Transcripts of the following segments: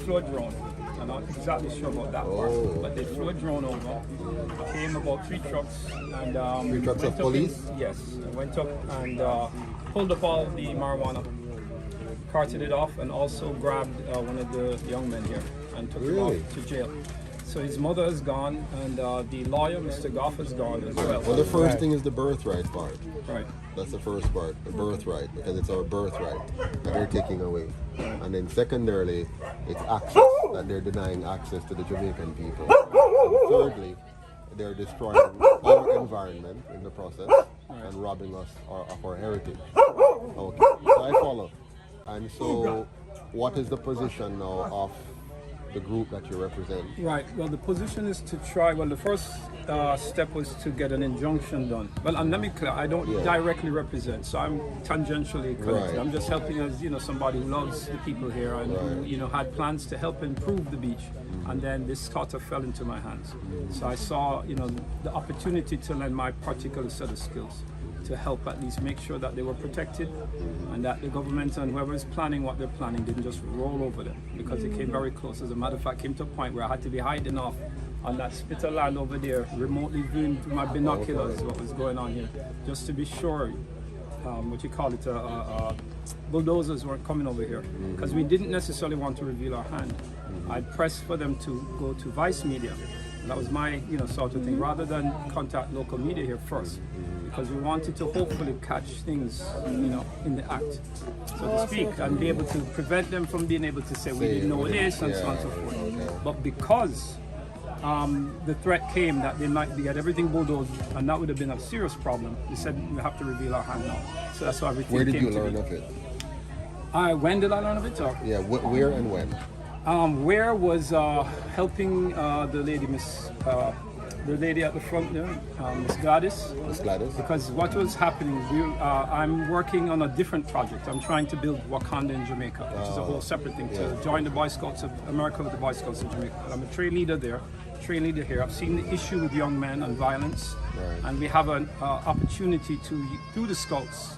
flew a drone. I'm not exactly sure about that part, but they flew a drone over. Came about 3 trucks and 3 trucks of police? Yes, went up and pulled up all the marijuana, carted it off, and also grabbed one of the young men here and took him off to jail. So his mother is gone, and the lawyer, Mr. Goff, is gone as well. Well, the first thing is the birthright part. Right. That's the first part, the birthright, because it's our birthright that they're taking away. And then secondarily, it's access, that they're denying access to the Jamaican people. And thirdly, they're destroying our environment in the process and robbing us of our heritage. Okay, so I follow. And so, what is the position now of the group that you represent? Right. Well, the position is to try. Well, the first step was to get an injunction done. Well, and let me clear. I don't directly represent, so I'm tangentially connected. I'm just helping as somebody who loves the people here and who had plans to help improve the beach. And then this sort of fell into my hands. So I saw the opportunity to lend my particular set of skills to help at least make sure that they were protected and that the government and whoever is planning what they're planning didn't just roll over them, because it came very close. As a matter of fact, came to a point where I had to be hiding off on that spit of land over there, remotely viewing through my binoculars what was going on here, just to be sure bulldozers weren't coming over here, because we didn't necessarily want to reveal our hand. I pressed for them to go to Vice Media. That was my sort of thing, rather than contact local media here first, because we wanted to hopefully catch things in the act, so to speak, and be able to prevent them from being able to say we didn't know this and so on and so forth. But because the threat came that they might get everything bulldozed, and that would have been a serious problem, they said we have to reveal our hand now. So that's how everything came to be. Where did you learn of it? When did I learn of it? Yeah, where and when? Where was helping the lady at the front there, Miss Gladys. Miss Gladys. Because what was happening, I'm working on a different project. I'm trying to build Wakanda in Jamaica, which is a whole separate thing, to join the Boy Scouts of America with the Boy Scouts of Jamaica. I'm a train leader there, train leader here. I've seen the issue with young men and violence, and we have an opportunity to, through the Scouts,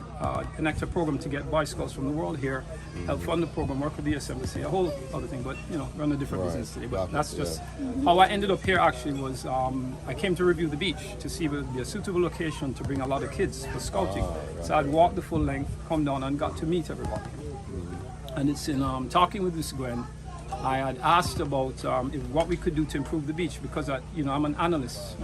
enact a program to get Boy Scouts from the world here, help fund the program, work with the US Embassy, a whole other thing, but run a different business today. But that's just how I ended up here. Actually was I came to review the beach to see if it would be a suitable location to bring a lot of kids for scouting. So I'd walk the full length, come down and got to meet everybody. And it's in talking with Miss Gwen, I had asked about what we could do to improve the beach, because I'm an analyst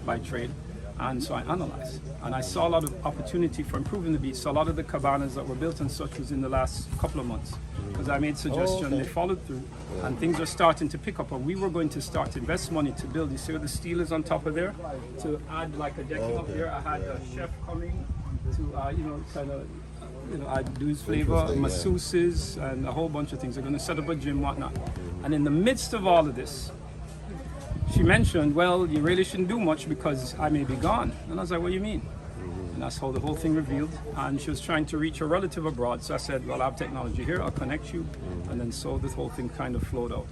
by trade. And so I analyzed, and I saw a lot of opportunity for improving the beach. So a lot of the cabanas that were built and such was in the last couple of months, because I made suggestions, they followed through, and things are starting to pick up. And we were going to start to invest money to build. You see where the steel is on top of there? To add like a decking up there. I had a chef coming to add do his flavor, masseuses, and a whole bunch of things. They're going to set up a gym, whatnot. And in the midst of all of this, she mentioned, well, you really shouldn't do much because I may be gone. And I was like, what do you mean? And that's how the whole thing revealed. And she was trying to reach a relative abroad. So I said, well, I have technology here, I'll connect you. And then so this whole thing kind of flowed out.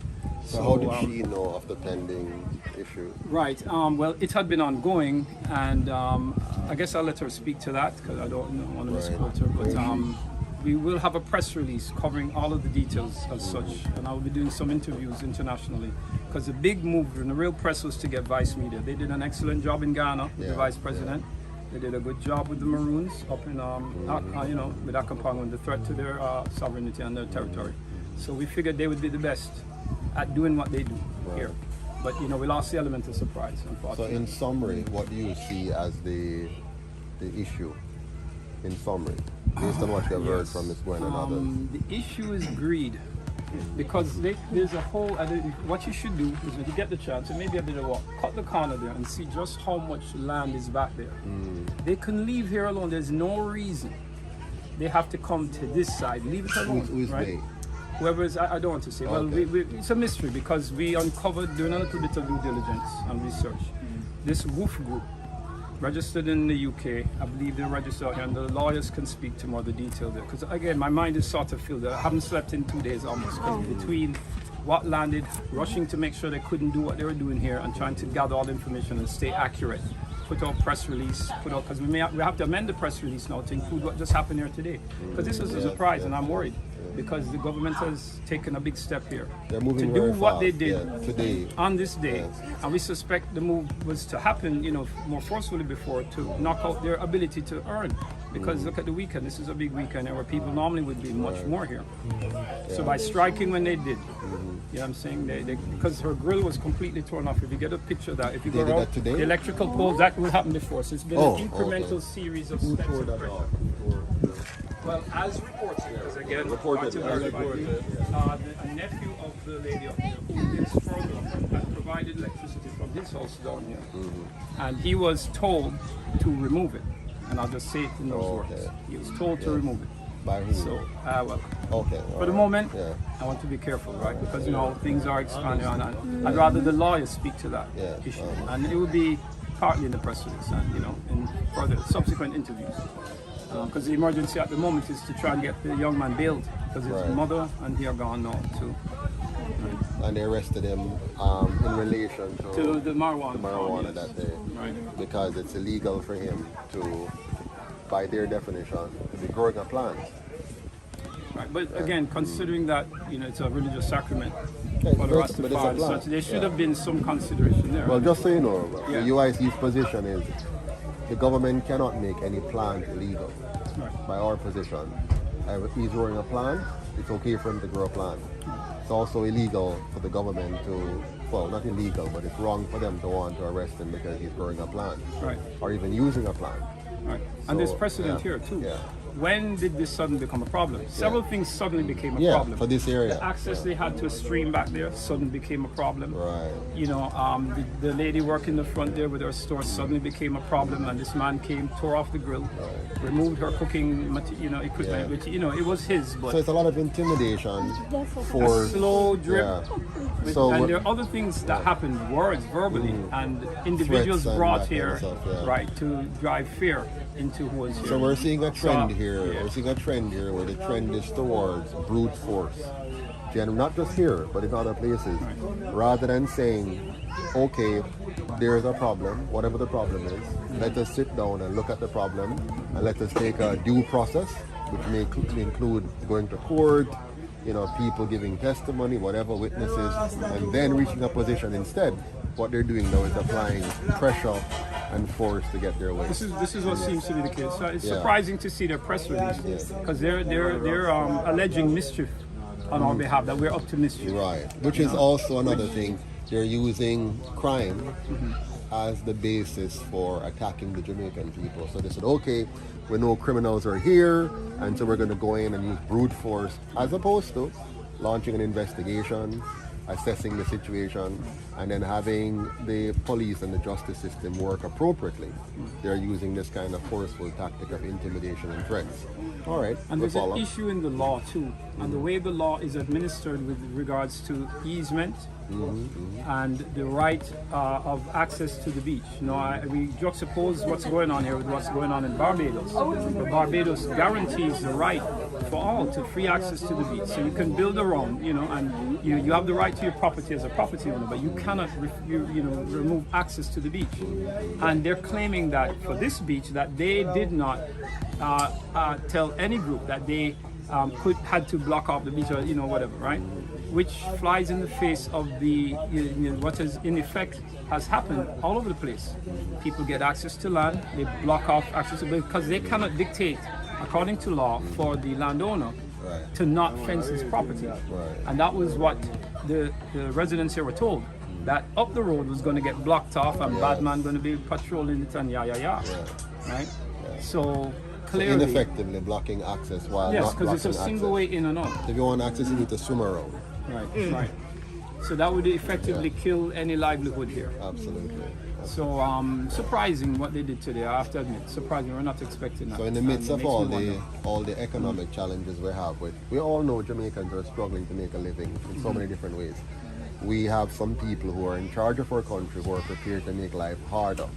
So how did she know of the pending issue? Right. Well, it had been ongoing. And I guess I'll let her speak to that, because I don't want to misquote her. But we will have a press release covering all of the details as such. And I will be doing some interviews internationally. Because the big move in the real press was to get Vice Media. They did an excellent job in Ghana with the Vice President. They did a good job with the Maroons up in, with Akampong, and the threat to their sovereignty and their territory. So we figured they would be the best at doing what they do here. But we lost the element of surprise, unfortunately. So in summary, what do you see as the issue? In summary, based on what you have heard from Ms. Gwen and others. The issue is greed. Because there's a whole, what you should do is when you get the chance, and maybe a bit of walk, cut the corner there and see just how much land is back there. They can leave here alone. There's no reason they have to come to this side. Leave it alone, who's right? they? Whoever is, I don't want to say. Well, it's a mystery, because we uncovered, doing a little bit of due diligence and research, this WOOF group, registered in the UK. I believe they're registered here, and the lawyers can speak to more of the detail there. Because again, my mind is sort of filled. I haven't slept in 2 days almost. Between what landed, rushing to make sure they couldn't do what they were doing here, and trying to gather all the information and stay accurate put out press release, because we have to amend the press release now to include what just happened here today. Because this is a surprise, and I'm worried because the government has taken a big step here They're to moving do very what fast. they did Today. on this day, and we suspect the move was to happen, more forcefully before to knock out their ability to earn. Because look at the weekend. This is a big weekend where people normally would be much more here. So by striking when they did, you know what I'm saying? They because her grill was completely torn off. If you get a picture of that, if you They go did out, that today? the electrical poles, that will happen before. So it's been Oh, an incremental okay. series of steps. and pressure. Well, as reported, because again, Reported, a nephew of the lady up there who lives further up had provided electricity from his house down here. And he was told to remove it. And I'll just say it in those words. He was told to remove it. By who? So, well, Okay. for the moment, Yeah. I want to be careful, right? Because things are expanding on, and I'd rather the lawyers speak to that Yeah, issue, and it will be partly in the press release and in further subsequent interviews. Because the emergency at the moment is to try and get the young man bailed because his Right. mother and he are gone now too. And they arrested him in relation To the marijuana. the marijuana yes. that day. Right. Because it's illegal for him to, by their definition, to be growing a plant. Right. But again, considering that it's a religious sacrament Yeah, for the but it's a Rastafari, so plant. there should have been some consideration there. Well, just so you know, Yeah. the UIC's position is the government cannot make any plant illegal. Right. By our position, if he's growing a plant, it's okay for him to grow a plant. It's also illegal for the government to, well, not illegal, but it's wrong for them to want to arrest him because he's growing a plant. Right. Or even using a plant. Right. And there's So, precedent yeah, here too. yeah. When did this suddenly become a problem? Several things suddenly became a Yeah, problem. for this area. The access they had to a stream back there suddenly became a problem. Right. The lady working the front there with her store suddenly became a problem, and this man came, tore off the grill, removed her cooking, equipment, Yeah. which it was his, but So it's a lot of intimidation for slow drip. Yeah. With- So and what- there are other things that happened, words, verbally, and individuals Threats and brought that kind here, of stuff, yeah. right, to drive fear into who was here. So we're seeing a trend So, here. yeah. We're seeing a trend here where the trend is towards brute force. Not just here, but in other places. Rather than saying, okay, there's a problem, whatever the problem is, let us sit down and look at the problem and let us take a due process, which may include going to court, people giving testimony, whatever, witnesses, and then reaching a position instead. What they're doing now is applying pressure and force to get their way. This is what seems to be the case. So it's Yeah. surprising to see their press release because they're alleging mischief on our behalf, that we're up to mischief. Right, which is also another thing. They're using crime as the basis for attacking the Jamaican people. So they said, okay, we know criminals are here, and so we're going to go in and use brute force, as opposed to launching an investigation, assessing the situation, and then having the police and the justice system work appropriately. They're using this kind of forceful tactic of intimidation and threats. All right, And we'll there's an follow. issue in the law too, and the way the law is administered with regards to easement and the right of access to the beach. We juxtapose what's going on here with what's going on in Barbados. But Barbados guarantees the right for all to free access to the beach. So you can build around, and you have the right to your property as a property owner, but you cannot remove access to the beach. And they're claiming that for this beach that they did not tell any group that they had to block off the beach or whatever, right? Which flies in the face of the what is in effect has happened all over the place. People get access to land, they block off access to because they cannot dictate, according to law, for the landowner to not fence his property. And that was what the residents here were told. That up the road was going to get blocked off and bad man going to be patrolling it and right? So clearly, Ineffectively blocking access while yes, not blocking because it's a single access. way in and out. If you want access, you need to swim around. Right. So that would effectively kill any livelihood here. Absolutely. So surprising what they did today. I have to admit, surprising. We're not expecting that. So in the midst And of it all makes me the wonder. all the economic challenges we have, we all know Jamaicans are struggling to make a living in so many different ways. We have some people who are in charge of our country who are prepared to make life harder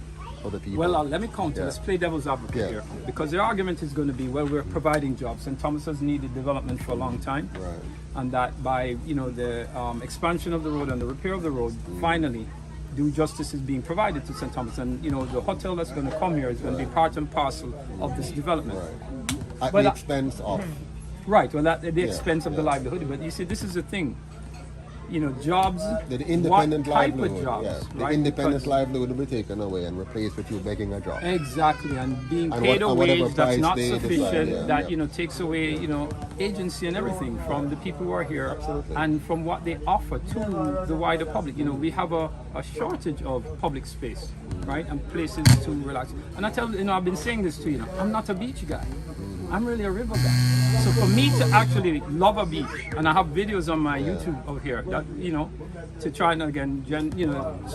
for the people. Well, let me counter. Yeah. Let's play devil's advocate Yeah. here, because their argument is going to be, well, we're providing jobs, and Thomas has needed development for a long time, Right. and that by the expansion of the road and the repair of the road, finally due justice is being provided to St. Thomas, and you know the hotel that's going to come here is going to be part and parcel of this development. At But the expense of. Right, well, at the expense of the livelihood. But you see, this is the thing. You know, jobs. The independent what type livelihood. of jobs? Yeah. The Right? independent Because- livelihood will be taken away and replaced with you begging a job. Exactly, and being And paid what- a and whatever wage that's price not they decide, sufficient, yeah, that yeah. you know takes away agency and everything from the people who are here, Absolutely. and from what they offer to the wider public. You know, we have a shortage of public space, right, and places to relax. And I tell I've been saying this to you. I'm not a beach guy. I'm really a river guy. So for me to actually love a beach, and I have videos on my YouTube out here that to try and again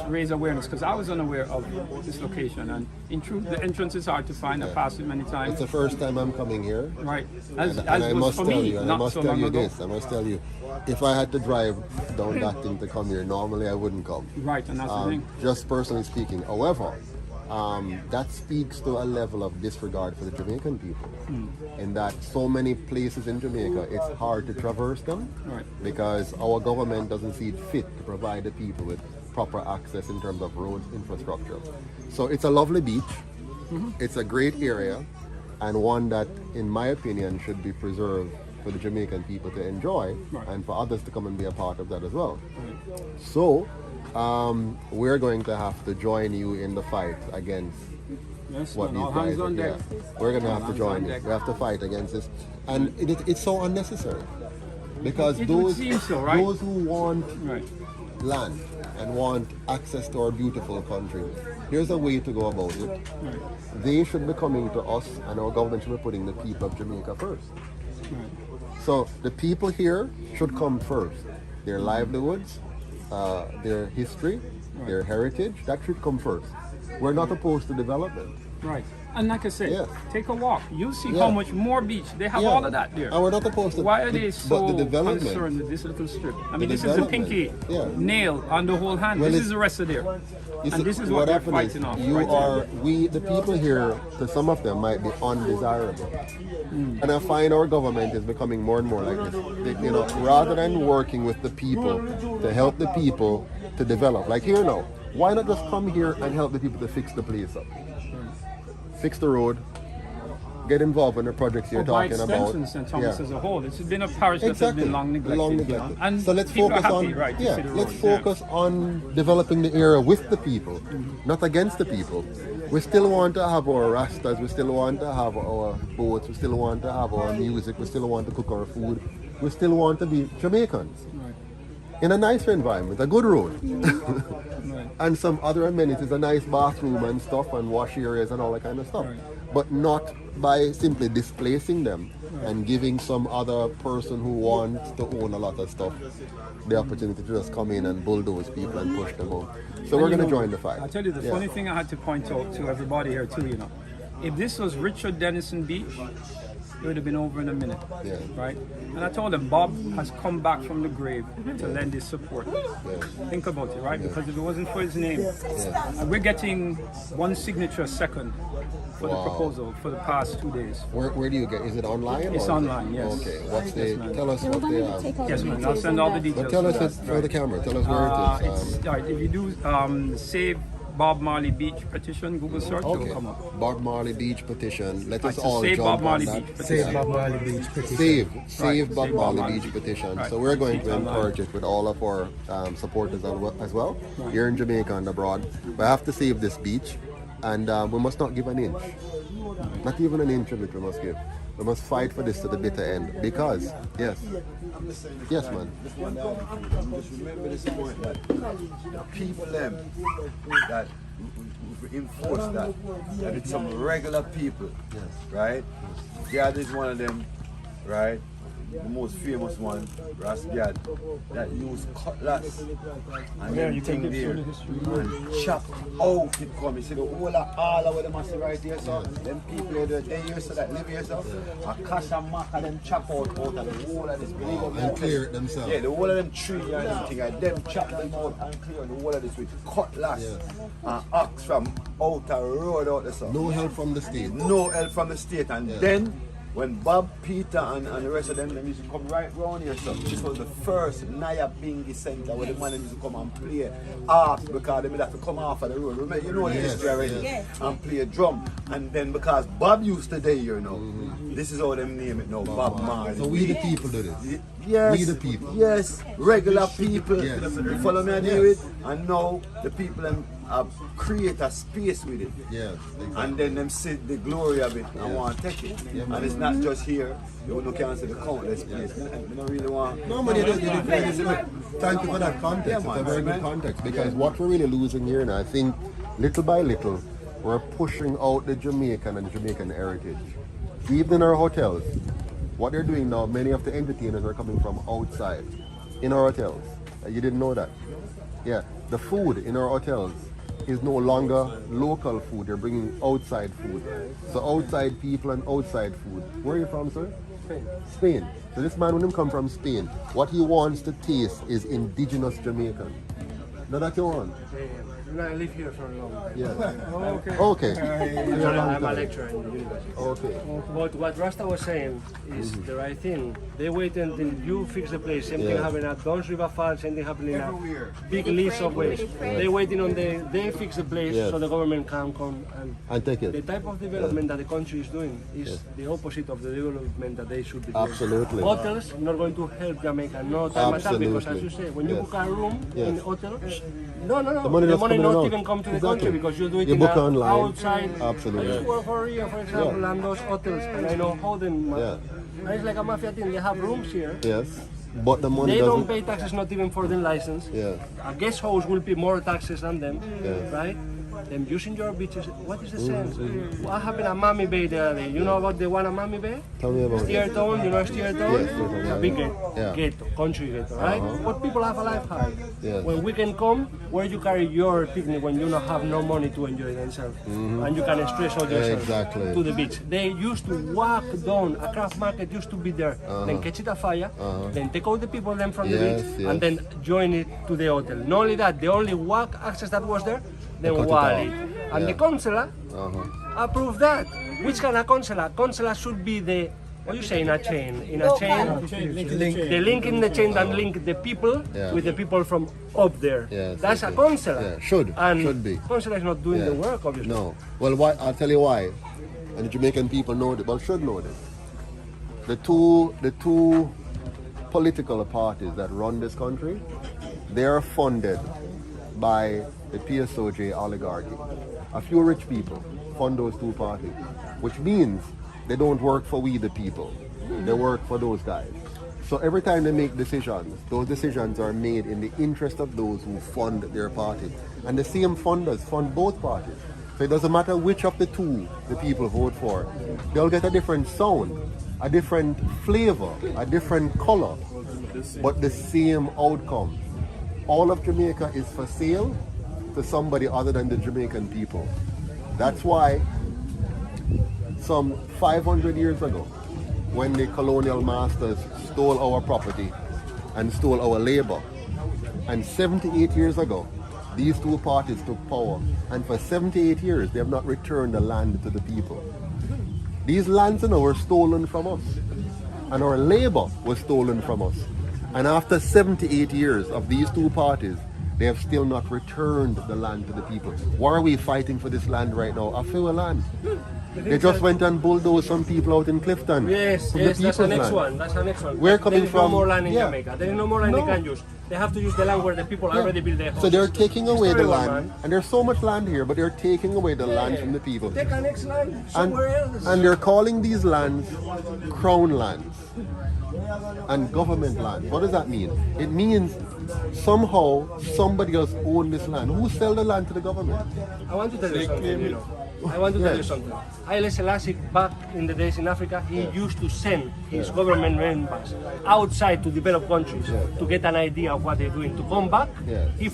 raise awareness, because I was unaware of this location, and in truth the entrance is hard to find. I passed it many times. It's the first time I'm coming here. Right. And I must tell you, not so long ago. I must tell you, if I had to drive down that thing to come here, normally I wouldn't come. Right, and that's the thing. Just personally speaking. However, that speaks to a level of disregard for the Jamaican people. In that so many places in Jamaica, it's hard to traverse them Right. because our government doesn't see it fit to provide the people with proper access in terms of roads infrastructure. So it's a lovely beach. It's a great area, and one that, in my opinion, should be preserved for the Jamaican people to enjoy, Right. and for others to come and be a part of that as well. So we're going to have to join you in the fight against Yes, what man, all these guys hands are. on deck. We're going to have to Hands join on you. deck. We have to fight against this, and it's so unnecessary because It would those seem so, right? those who want Right. land and want access to our beautiful country, here's a way to go about it. They should be coming to us, and our government should be putting the people of Jamaica first. So the people here should come first. Their livelihoods, their history, their heritage, that should come first. We're not opposed to development. Right. And like I said, Yeah. take a walk. You'll see Yeah. how much more beach. They have Yeah. all of that there. And we're not opposed to Why are they so but the development. concerned with this little strip? I mean, The this is a development. pinky Yeah. nail on the whole hand. Well, this it's- is the rest of there. You And see, this is what they're happened is fighting off. you right are, we, the people here, to some of them might be undesirable. And I find our government is becoming more and more like this. Rather than working with the people to help the people to develop, like here now, why not just come here and help the people to fix the place up? Fix the road, get involved in the projects you're By talking about. extension, St. Thomas Yeah. as a whole, it's been a parish that Exactly. has been long neglected. And So let's people focus are happy, on right, to see the let's road, yeah. focus on developing the area with the people, not against the people. We still want to have our rastas, we still want to have our boats, we still want to have our music, we still want to cook our food, we still want to be Jamaicans. In a nicer environment, a good road. And some other amenities, a nice bathroom and stuff, and wash areas and all that kind of stuff. But not by simply displacing them and giving some other person who wants to own a lot of stuff the opportunity to just come in and bulldoze people and push them out. So we're going to join the fight. I tell you, the funny thing I had to point out to everybody here too, if this was Richard Dennison Beach, it would have been over in a minute, Yeah. right? And I told them, Bob has come back from the grave to lend his support. Think about it, right? Because if it wasn't for his name, we're getting one signature a second for the Wow. proposal for the past 2 days. Where do you get? Is it online? It's or- online, yes. Okay. What's Yes, the? ma'am. Tell us what they are. Yes, man. I'll send all the details. But tell for us that, it's for right. the camera. Tell us where it is. It's, all right, if you do Save Bob Marley Beach petition, Google search, Okay. it'll come up. Bob Marley Beach petition. Let us so all Save jump Bob on Marley that. Beach Save petition. Bob Marley Beach petition. Save Bob Save Marley Bob Beach Marley. petition. Right. So we're going to It's online. encourage it with all of our supporters as well here in Jamaica and abroad. We have to save this beach, and we must not give an inch. Not even an inch of it we must give. We must fight for this to the bitter end because, yes, man. Just remember this point that the people them that we enforce that it's some regular people, right? Gad is one of them, right? The most famous one, Ras Gad, that used cutlass and Yeah, them you can thing get there through the history. and chop out it come. You see the whole of all of them must right here, so them people here, they here so that live here, so a cash and maca them chop out of the whole of this big of And clear it themselves. Yeah, the whole of them tree and everything, and them chop them out and clear the whole of this with cutlass and axe from outer road out there. So. No help from the state. No help from the state, and then when Bob, Peter, and the rest of them used to come right round here, so this was the first Naya Bingi Center where the man used to come and play harps because they would have to come off of the road. Remember, you know the history already, and play a drum. And then because Bob used to day, you know, this is how them name it now, Bob Marley. So we the people do this. Yes, we the people. Yes, regular people. Yes. You follow me? I do it, and now the people them create a space with it. Yes, exactly. And then them see the glory of it and want to take it. And it's not just here. You don't cancel the countless place. You don't really want. Nobody does it. Thank you for that context. It's a very good context because what we're really losing here now, I think, little by little, we're pushing out the Jamaican and Jamaican heritage. Even in our hotels, what they're doing now, many of the entertainers are coming from outside in our hotels. You didn't know that? Yeah, the food in our hotels is no longer local food. They're bringing outside food. So outside people and outside food. Where are you from, sir? Spain. Spain. So this man, when him come from Spain, what he wants to taste is indigenous Jamaican. Now that you want? No, I live here for a long time. Yeah. Okay. I'm a lecturer in the university. Okay. But what Rasta was saying is the right thing. They wait until you fix the place. Same thing happening at Dons River Falls, same thing happening at big list of ways. They waiting on they fix the place so the government can come And take the it. type of development that the country is doing is the opposite of the development that they should be doing. Absolutely. Hotels not going to help Jamaica, no time at all, because as Absolutely. you say, when you book a room in hotel, no, The money the just money coming not out. even come to the Exactly. country because you do it You in book the online. outside. Absolutely. I used to work for Rio, for example, and those hotels, and I know how them. And it's like a mafia thing. They have rooms here. Yes. But the money They don't doesn't. pay taxes, not even for the license. Yeah. A guest house will pay more taxes than them, Yeah. right? Them using your beaches. What is the sense? What happened at Mami Bay the other day? You know about the one at Mami Bay? Tell me about it. Steer Town, you know Steer Town? Yes, Steer Town, It's yeah. a big Yeah. ghetto, country ghetto, right? But people have a life hard. Yes. When we can come, where you carry your picnic when you don't have no money to enjoy themselves, and you can stress out yourself Exactly. to the beach. They used to walk down, a craft market used to be there, then catch it a fire, then take out the people then from the Yes, beach, yes. and then join it to the hotel. Not only that, the only walk access that was there, then cut it wall off. it. And Yeah. the consular approved that. Which kind of consular? Consular should be the, what you say, in a chain? In a chain, the link in the chain that link the people with the people from up there. Yes, That's okay. a consular. Yeah, should be. Consular is not doing Yeah. the work, obviously. No. Well, why? I'll tell you why. And the Jamaican people know this, well, should know this. The two political parties that run this country, they are funded by the PSOJ oligarchy. A few rich people fund those two parties, which means they don't work for we the people. They work for those guys. So every time they make decisions, those decisions are made in the interest of those who fund their party. And the same funders fund both parties. So it doesn't matter which of the two the people vote for. They'll get a different sound, a different flavor, a different color, but the same outcome. All of Jamaica is for sale to somebody other than the Jamaican people. That's why some 500 years ago, when the colonial masters stole our property and stole our labor, and 78 years ago, these two parties took power, and for 78 years, they have not returned the land to the people. These lands now were stolen from us, and our labor was stolen from us. And after 78 years of these two parties, they have still not returned the land to the people. Why are we fighting for this land right now? A fair land. They just went and bulldozed some people out in Clifton. Yes, from yes, that's the people's next land. one. That's the next one. We're coming there is from- no more land in yeah. Jamaica. There is no more land they can use. They have to use the land where the people already built their houses. So they're taking away the Story one, land, man. and there's so much land here, but they're taking away the land from the people. Take a next land And, somewhere else. and they're calling these lands crown lands and government lands. What does that mean? It means somehow somebody else owns this land. Who sell the land to the government? I want to tell you something, you know. I want to tell you something. Haile Selassie, back in the days in Africa, he used to send his government members outside to developed countries to get an idea of what they're doing. To come back, he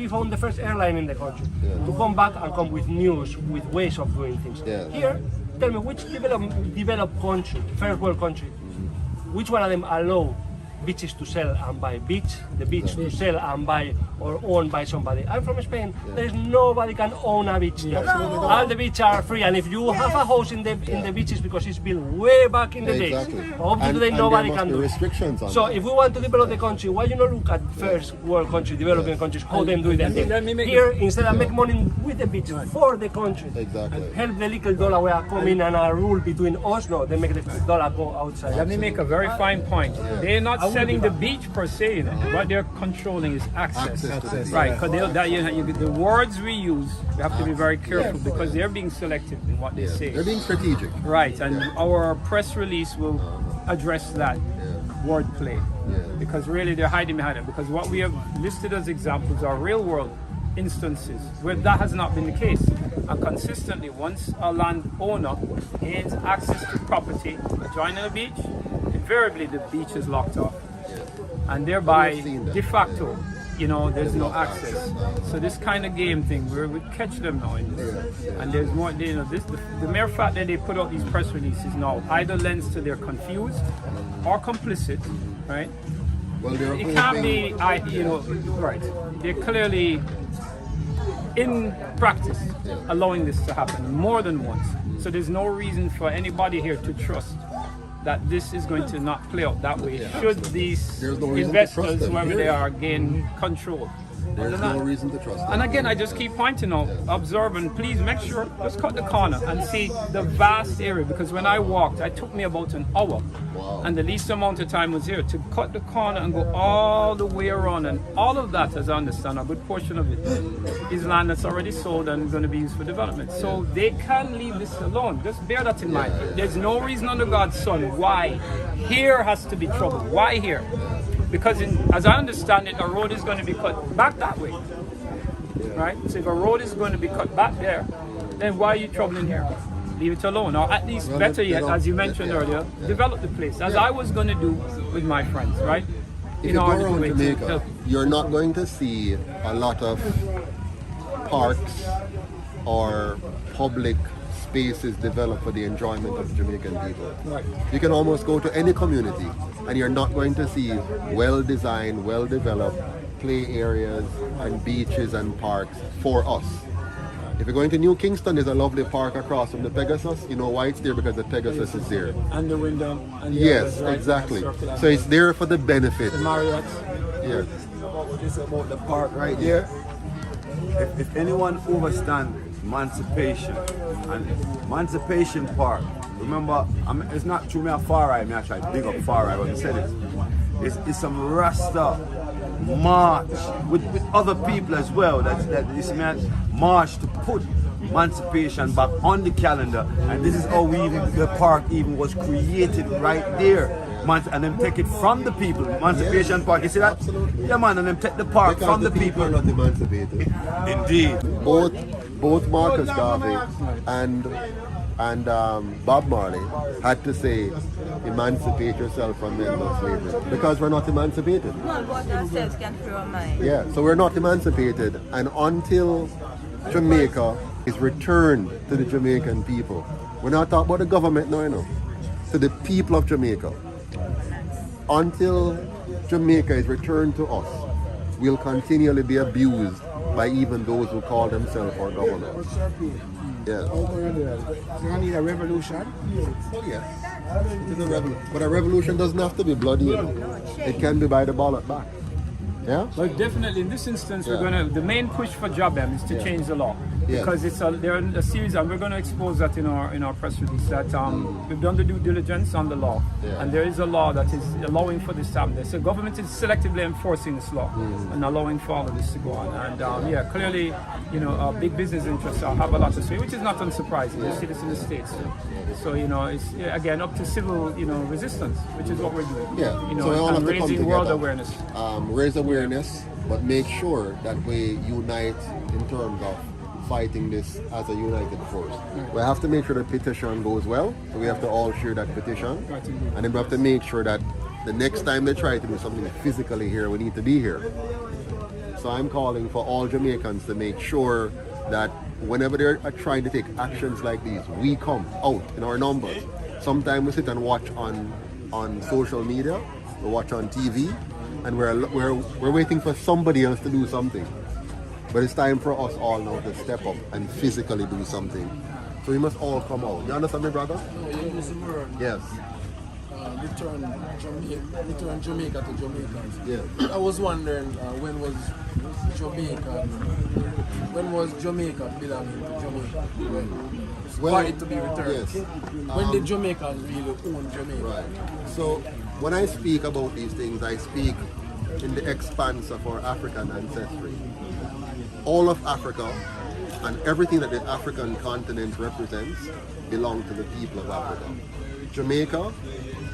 found the first airline in the country. To come back and come with news, with ways of doing things. Here, tell me, which developed country, first world country, which one of them allow beaches to sell and buy the beach to sell and buy or owned by somebody. I'm from Spain. There's nobody can own a beach there. All the beaches are free, and if you have a house in the beaches because it's built way back in the days, up to today nobody can do it. Restrictions on So that. if we want to develop the country, why you not look at first world countries, developing countries, how them do that thing? Here, instead of make money with the beach for the country, Exactly. help the little dollar where come in and a rule between us, no, they make the dollar go outside. Let me make a very fine point. They're not selling the beach per se, you know. What they're controlling is access. Right, because the words we use, we have to be very careful because they're being selective in what they say. They're being strategic. Right, and our press release will address that wordplay because really they're hiding behind it. Because what we have listed as examples are real world instances where that has not been the case. And consistently, once a landowner gains access to property adjoining a beach, invariably the beach is locked off. And thereby, de facto, you know, there's no access. So this kind of game thing, we catch them now in this. And there's more, you know, the mere fact that they put out these press releases now either lends to they're confused or complicit, right? Well, they're It can't be, you know, right. They're clearly, in practice, allowing this to happen more than once. So there's no reason for anybody here to trust that this is going to not play out that way. Should these There's no reason to trust investors, them. whoever they are, gain control. There's no reason to trust them. And again, I just keep pointing out, observe, and please make sure, just cut the corner and see the vast area. Because when I walked, it took me about an hour. Wow. And the least amount of time was here to cut the corner and go all the way around. And all of that, as I understand, a good portion of it is land that's already sold and going to be used for development. So they can leave this alone. Just bear that in mind. There's no reason under God's sun why here has to be trouble. Why here? Because as I understand it, a road is going to be cut back that way, right? So if a road is going to be cut back there, then why are you troubling here? Leave it alone. Or at least, better yet, as you mentioned earlier, develop the place, as I was going to do with my friends, right? If you go around Jamaica, you're not going to see a lot of parks or public spaces developed for the enjoyment of Jamaican people. Right. You can almost go to any community and you're not going to see well-designed, well-developed play areas and beaches and parks for us. If you're going to New Kingston, there's a lovely park across from the Pegasus. You know why it's there? Because the Pegasus is there. And the window. And the Yes, others, right? exactly. So it's there for the benefit. The Marriott's. Yes. This about the park right there. If anyone overstand Emancipation and Emancipation Park, remember, it's not true me a far right, me actually big up far right, but I said it's some Rasta march with other people as well. That this man march to put emancipation back on the calendar, and this is how the park even was created right there. And then take it from the people. Emancipation Park, you see that? Absolutely. Yeah, man, and then take the park Because from the people. are not emancipated. Indeed. Both Marcus Garvey and Bob Marley had to say, emancipate yourself from mental slavery, because we're not emancipated. No, but ourselves can free our mind. Yeah, so we're not emancipated, and until Jamaica is returned to the Jamaican people, we're not talking about the government now, you know, to the people of Jamaica. Until Jamaica is returned to us, we'll continually be abused by even those who call themselves our government. Yeah. So I need a revolution. Well, yes. It is a revolution. But a revolution doesn't have to be bloody, you know. It can be by the ballot back. Yeah? But definitely in this instance, Yeah. we're going to, the main push for JOBM is to change the law. Yeah. Because there are a series, and we're going to expose that in our press release, that we've done the due diligence on the law. Yeah. And there is a law that is allowing for this to happen. So government is selectively enforcing this law and allowing for all of this to go on. And yeah, clearly, you know, big business interests have a lot to say, which is not unsurprising. You see this in the States. So, you know, it's, again, up to civil, you know, resistance, which is what we're doing. Yeah. You know, So we all and have to come raising world together. awareness. Raise awareness, but make sure that we unite in terms of fighting this as a united force. We have to make sure the petition goes well, so we have to all share that petition, and then we have to make sure that the next time they try to do something physically here, we need to be here. So I'm calling for all Jamaicans to make sure that whenever they're trying to take actions like these, we come out in our numbers. Sometimes we sit and watch on social media, we watch on TV, and we're waiting for somebody else to do something. But it's time for us all now to step up and physically do something. So we must all come out. You understand me, brother? Yes. Return Jamaica to Jamaicans. Yeah. I was wondering when was Jamaica belonging to Jamaica? For it to be returned. Yes. When did Jamaicans really own Jamaica? Right. So when I speak about these things, I speak in the expanse of our African ancestry. All of Africa and everything that the African continent represents belong to the people of Africa. Jamaica,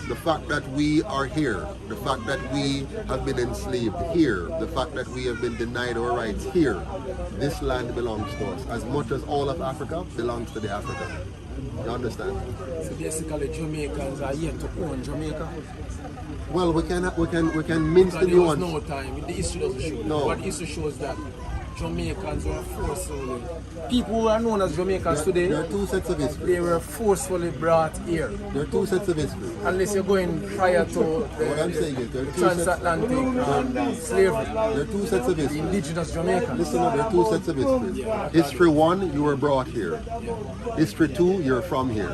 the fact that we are here, the fact that we have been enslaved here, the fact that we have been denied our rights here, this land belongs to us as much as all of Africa belongs to the African. You understand? So basically Jamaicans are yet to own Jamaica? Well, we can mince the There was nuance. no time. The history doesn't show. No. What history shows that Jamaicans were forcefully, people who are known as Jamaicans today, There are two sets of history. they were forcefully brought here. There are two sets of history. Unless you're going prior to What I'm saying is there are the two sets. transatlantic slavery, There are two sets of the history. indigenous Jamaicans. Listen up, there are two sets of history. History one, you were brought here. History two, you're from here.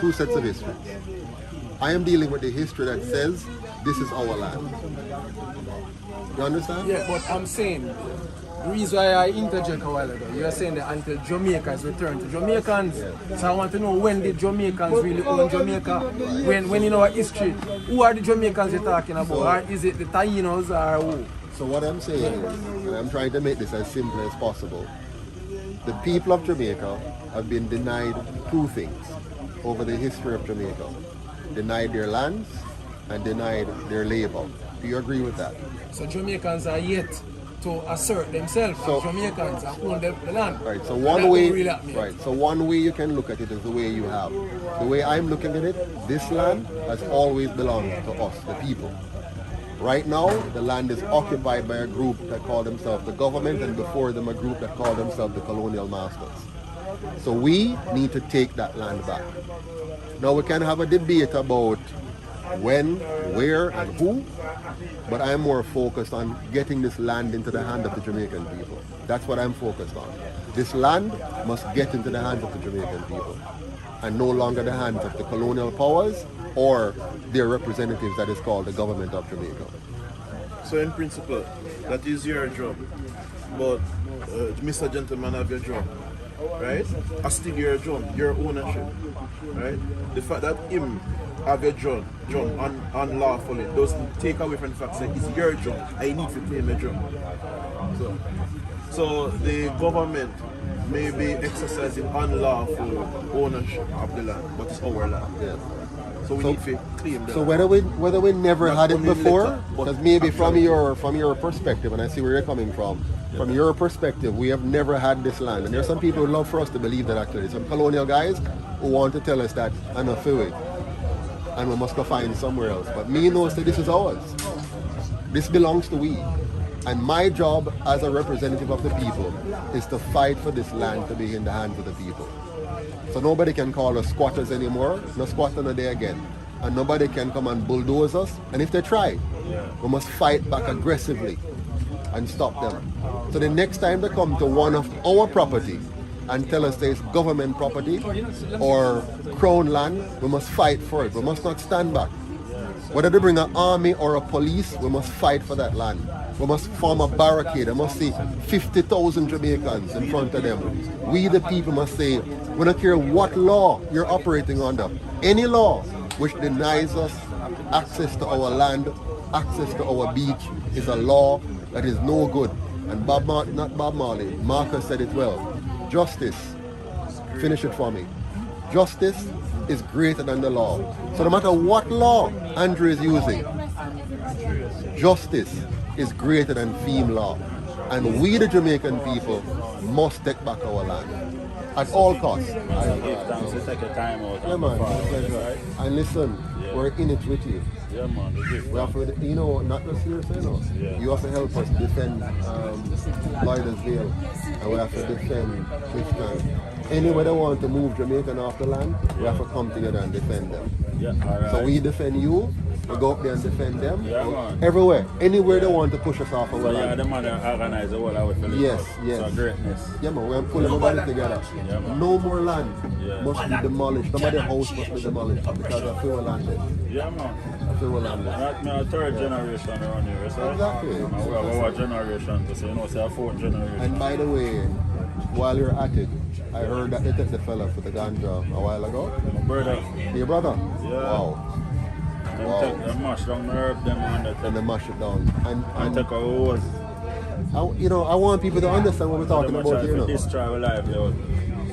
Two sets of history. I am dealing with the history that says this is our land. You understand? Yeah, but I'm saying, the reason why I interject a while ago, you are saying that until Jamaicans return to Jamaicans. So I want to know, when did Jamaicans really own Jamaica? When in our history, who are the Jamaicans you're talking about? Or is it the Tainos or who? So what I'm saying is, and I'm trying to make this as simple as possible, the people of Jamaica have been denied two things over the history of Jamaica. Denied their lands and denied their labor. Do you agree with that? So Jamaicans are yet to assert themselves as Jamaicans and own the land. Right. So And one that way, don't really happen. right. So one way you can look at it is the way you have. The way I'm looking at it, this land has always belonged to us, the people. Right now, the land is occupied by a group that call themselves the government, and before them a group that call themselves the colonial masters. So we need to take that land back. Now we can have a debate about when, where, and who, but I'm more focused on getting this land into the hand of the Jamaican people. That's what I'm focused on. This land must get into the hands of the Jamaican people, and no longer the hands of the colonial powers or their representatives that is called the government of Jamaica. So in principle, that is your job. But Mr. Gentleman have your job, right? I still your job, your ownership, right? The fact that him have your job unlawfully doesn't take away from the fact that it's your job. I need to claim your job. So the government may be exercising unlawful ownership of the land, but it's our land. Yes. So we need to claim that. So whether we never Not had it only before, later, but because maybe from actually. your perspective, and I see where you're coming from your perspective, we have never had this land. And there's some people who love for us to believe that actually. Some colonial guys who want to tell us that enough of it, and we must go find somewhere else. But me knows that this is ours. This belongs to we. And my job as a representative of the people is to fight for this land to be in the hands of the people. So nobody can call us squatters anymore, no squatter no day again. And nobody can come and bulldoze us. And if they try, we must fight back aggressively and stop them. So the next time they come to one of our property and tell us there's government property or crown land, we must fight for it. We must not stand back. Whether they bring an army or a police, we must fight for that land. We must form a barricade. I must see 50,000 Jamaicans in front of them. We the people must say, we don't care what law you're operating under. Any law which denies us access to our land, access to our beach, is a law that is no good. And not Bob Marley, Marcus said it well. Justice, finish it for me. Justice is greater than the law. So no matter what law Andrew is using, justice is greater than FEMA law. And we the Jamaican people must take back our land at all costs. Take your time out. Yeah man, it's a pleasure. And listen, we're in it with you. Yeah man, We have to, not just here, you have to help us defend Lluidas Vale, and we have to defend Clifton. Anywhere they want to move Jamaican off the land, we have to come together and defend them. Yeah, all right. So we defend you, We go up there and defend them. Yeah, man. Everywhere. Anywhere they want to push us off of So our yeah, land. the man that organize the whole of it. Yes, yes. So greatness. Yeah, man, we're pulling everybody together. Yeah, man. No more land Yeah. must be demolished. Some of the house must be demolished because I feel landed. Yeah, man. I feel landed. Not my third generation around here, so Exactly. and we have our generation, so you know, say a fourth generation. And by the way, while you're at it, I heard that they took the fella for the ganja a while ago. My brother, Your brother? Yeah. Wow. them Wow. take the mash down the herb, them and that. And they mash it down. And And take a hose. I want people to understand what we're talking about here. You know. Destroy our livelihood.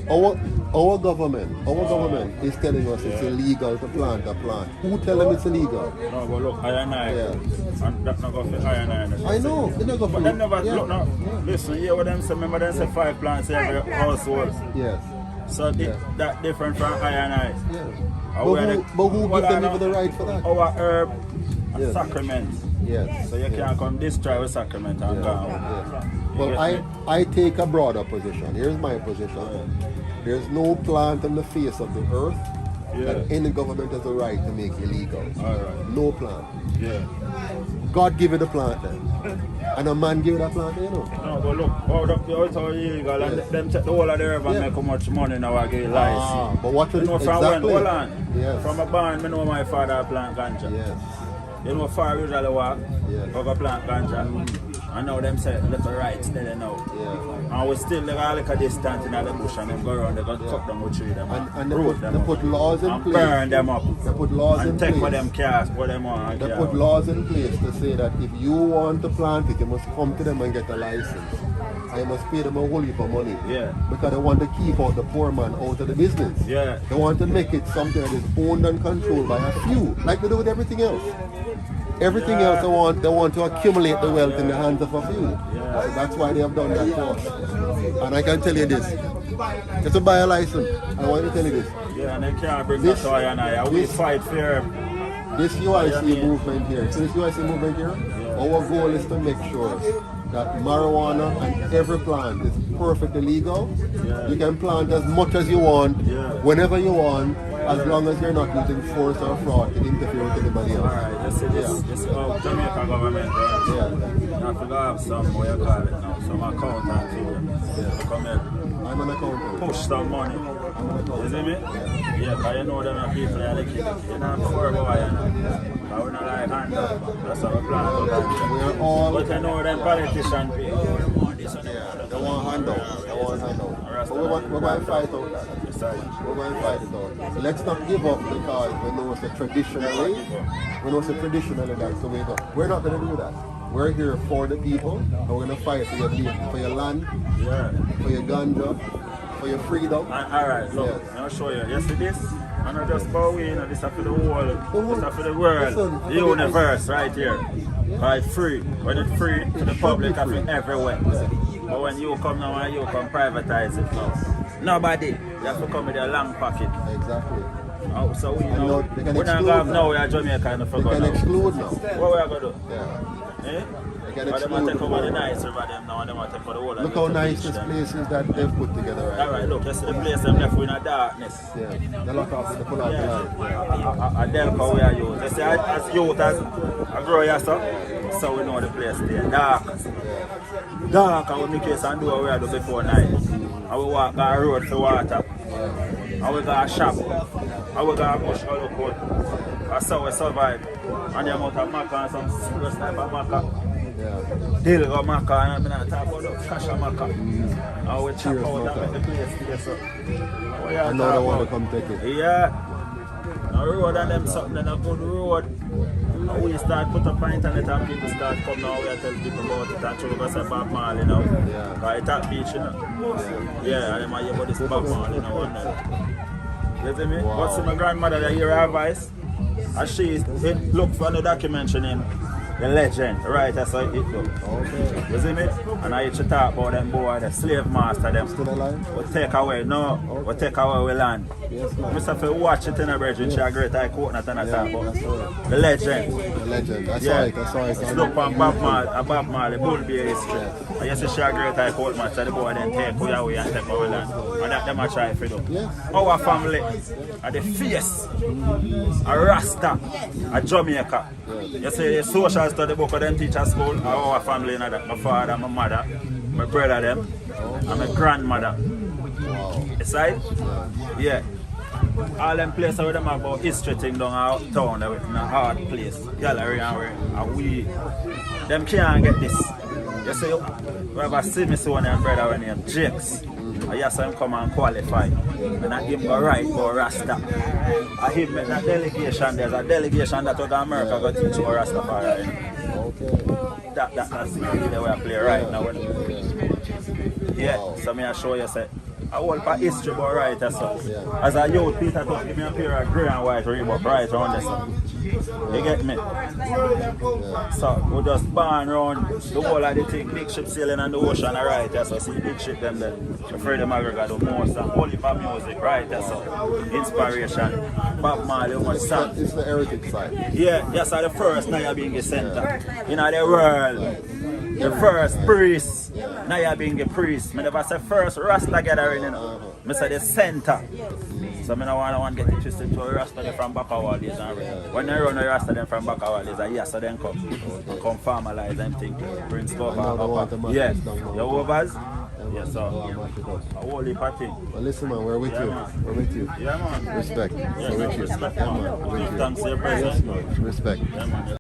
Our government is telling us it's illegal to plant a plant. Who tell them it's illegal? No, but look, I and I, Yeah. and that's not going to I and I. I know. They never But them never, yeah. look now, listen, hear what them say, remember them say 5 plants every household. Yes. So that different from I and I. Yeah. And But who what gives them are even the right for that? Our herb and Yes. sacrament. Yes. So you can't come destroy the sacrament and go. Yeah. Well, I take a broader position. Here's my position. There's no plant on the face of the earth that any government has a right to make illegal. Alright. No plant. Yeah. God give it a plant then. And a man give it a plant, you know. No, but look, it's all illegal and them take the whole of the herb and make how much money now I get license. But what You know from exactly? when? Hold on. Yes. From a barn, I know my father plant ganja. Yes. You know far usually walk, Yes. go plant ganja. I know them say little rights there now. Yeah. And we still like a little distance in the bush and them go around, they go cut down with tree them And root they put laws in and place. burn them up. They put laws in And take place. what them cars, what them want. They put laws in place to say that if you want to plant it, you must come to them and get a license. And you must pay them a whole heap of money. Yeah. Because they want to keep out the poor man out of the business. Yeah. They want to make it something that is owned and controlled by a few, like they do with everything else. Everything else they want to accumulate the wealth in the hands of a few. Yeah. So that's why they have done that to us. And I can tell you this. Just to buy a license, I want to tell you this. Yeah, and they can't bring This- that to I and I. We this- fight for This UIC movement here, so this UIC movement here, our goal is to make sure that marijuana and every plant is perfectly legal. You can plant as much as you want, whenever you want, as long as you're not using force or fraud to interfere with anybody else. Alright, this is Jamaica government, right? Yeah. You have to have some, what you call it now, some accountant to come here, I'm an accountant. push some money. You see me? Yeah, because you know them are people are like it. You're not poor boy, you know. But we're not like hand up. That's how we plan to do. We're all, But you know them politicians people. they want handout. They want handout. But we're going to fight out that. We're going to fight it out. Let's not give up because we know it's a traditionally that's the way it goes. We're not going to do that. We're here for the people and we're going to fight for your land, for your ganja, for your freedom. Alright, look, Yes. I'll show you. You see this? And I just bow in, and this is for the whole, this is for the world, Listen, the universe right here. Right, free. When it's free to the public, I feel everywhere. But when you come now and you come privatize it now, nobody, you have to come with a long pocket. Exactly. Oh, so we know, they can we're not exclude going to have now. now, we are Jamaica and They forgot can now. exclude now. What we are going to do? Yeah. Eh? They can But they want to exclude take over the now. nice over them now and they want to take for the whole of Look the how little nice beach this them. place is that they've put together right Alright, look, you see the place them left in a darkness. Yeah. They lock off, they pull out the light. A Delco we are used. You see, as youth, as I grow here, so we know the place there. Dark. Dark, and we make case and do what we are do before night. And we walk on the road for water. And we go to shop. And we go to bush all the cold. That's how we survive. And the amount of maca and some serious type of maca. Yeah. Deal with maca and I'm not talking about the cash of maca. And we chop Serious out and maca. make the place there. So, what you I know they talk want to about? come take it. Yeah. The road and them something and a good road. And we start put up on internet and people start come now and tell people about it and show us a Bob Marley now. Yeah. Because it's at beach, you know. Yeah, and them are here about this Bob Marley now and then. You see me? Wow. What's my grandmother that hear her voice? And she look for the documentary name the legend, right? That's how it do. Okay. You see me? And I used to talk about them boy, the slave master, them. Still alive? We take away, no, we take away we land. Yes, man. Mr. Phil, watch it in a bridge, which are great, I quote not and I talk about. that's right. The legend. The legend. I saw Yeah. it. It's look on Bob Marley, Bull Bear history. I used to share great I quote match, so the boy then take away and take away land. And that them I try to do. Yes. Our family are the face, a Rasta, a Jamaica. You see the social study book of them teacher school, our family in that. My father, my mother, my brother them, and my grandmother. Wow. Aside? Yeah. All them places where them have about history thing down our town, in a hard place, gallery and we, them can't get this. You see, we have a semi son and brother named Jakes. I just saw him come and qualify. And I give him a right for Rasta. I him in a delegation, there's a delegation that out of America got teach about Rastafari. Okay. That's the way I play right now. Yeah, so me I show you say I hold for history about right as so. As a youth, Peter just give me a pair of grey and white Reebok right around this. You get me? So we just born around the whole of the thing, big ship sailing on the ocean right as so. See big ship them there. Freddie McGregor do more song, only for music right as so. Inspiration. Bob Marley much song. It's the heritage side. Yeah, that's the first Nyabingi center in the world. The first priest, Nyabingi priest. I never say first Rasta gathering, you know. I say the center. So I don't want to get interested to a Rasta from Bakawal days. When I run a Rasta them from Bakawal days, I yes, so then come formalize them thing, bring stuff up. Yeah, the overs. Yes, sir. A whole heap of thing. Well, listen, man, we're with you. We're with you. Yeah, man. Respect. Yeah, We're with you. respect, Yeah, man. man. We're with you. Thanks for your Yes, presence. man. Respect. Yeah, man.